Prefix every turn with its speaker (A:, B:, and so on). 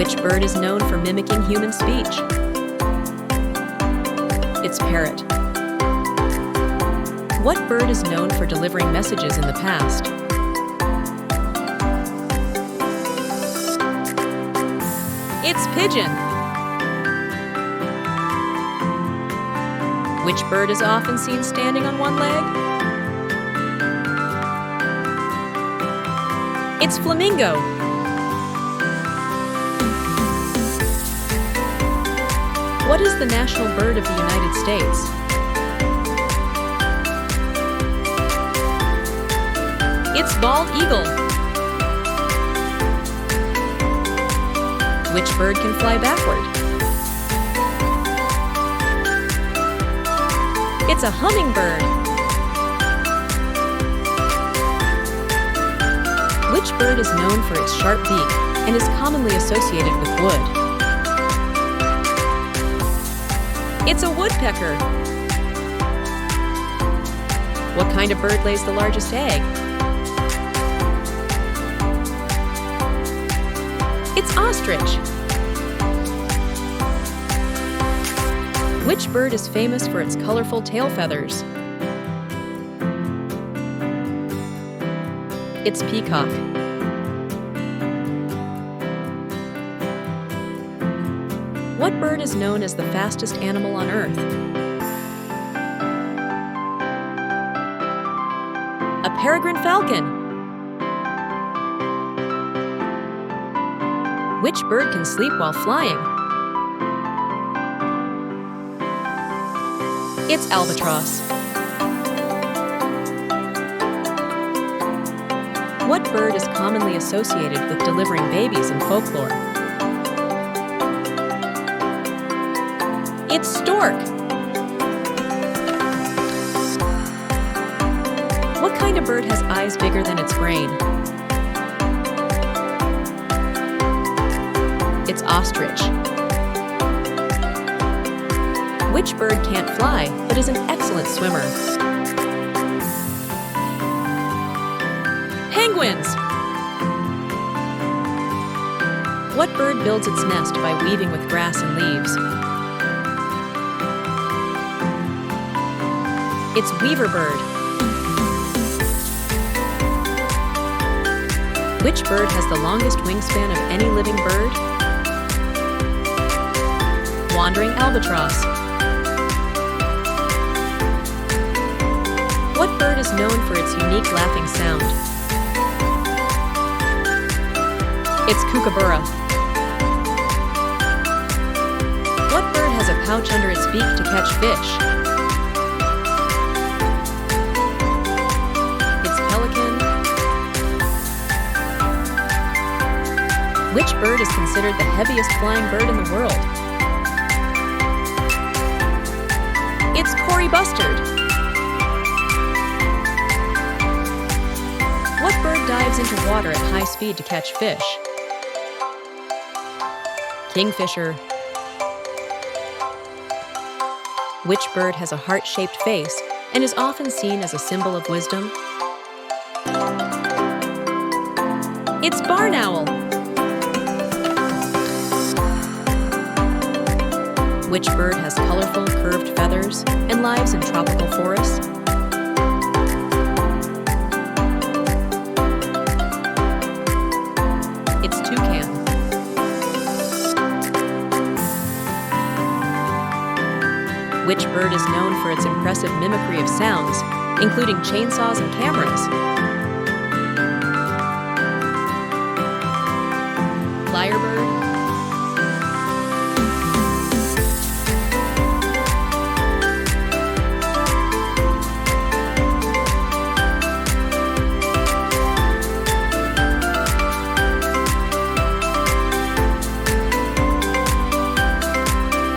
A: Which bird is known for mimicking human speech? It's parrot. What bird is known for delivering messages in the past? It's pigeon. Which bird is often seen standing on one leg? It's flamingo. What is the national bird of the United States? It's bald eagle. Which bird can fly backward? It's a hummingbird. Which bird is known for its sharp beak and is commonly associated with wood? It's a woodpecker. What kind of bird lays the largest egg? It's ostrich. Which bird is famous for its colorful tail feathers? It's peacock. What bird is known as the fastest animal on Earth? A peregrine falcon. Which bird can sleep while flying? It's albatross. What bird is commonly associated with delivering babies in folklore? It's stork. What kind of bird has eyes bigger than its brain? It's ostrich. Which bird can't fly, but is an excellent swimmer? Penguins! What bird builds its nest by weaving with grass and leaves? It's weaver bird. Which bird has the longest wingspan of any living bird? Wandering albatross. What bird is known for its unique laughing sound? It's kookaburra. What bird has a pouch under its beak to catch fish? It's pelican. Which bird is considered the heaviest flying bird in the world? It's Cory bustard. What bird dives into water at high speed to catch fish? Kingfisher. Which bird has a heart-shaped face and is often seen as a symbol of wisdom? It's barn owl. Which bird has colorful, curved feathers and lives in tropical forests? It's toucan. Which bird is known for its impressive mimicry of sounds, including chainsaws and cameras? Lyrebird.